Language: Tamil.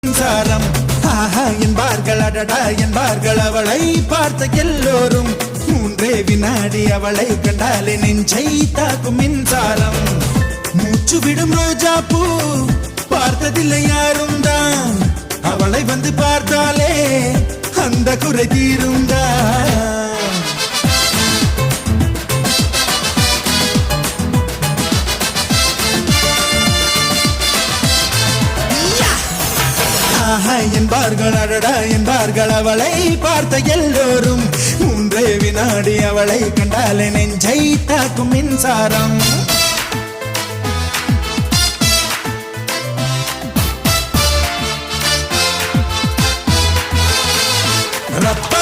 மின்சாரம் ஆஹா என்பார்கள் அடடா என்பார்கள் அவளை பார்த்த எல்லோரும் மூன்றே வினாடி அவளை கண்டாலே நெஞ்சை தாக்கும் மின்சாரம் மூச்சு விடும் ரோஜா பூ பார்த்ததில்லை யாரும் தான் அவளை வந்து பார்த்தாலே அந்த குறை தீருந்தான் என்பார்கள் அடடா என்பார்கள் அவளை பார்த்த எல்லோரும் மூன்றே வினாடி அவளை கண்டாலே நெஞ்சை தாக்கும் மின்சாரம் ரப்ப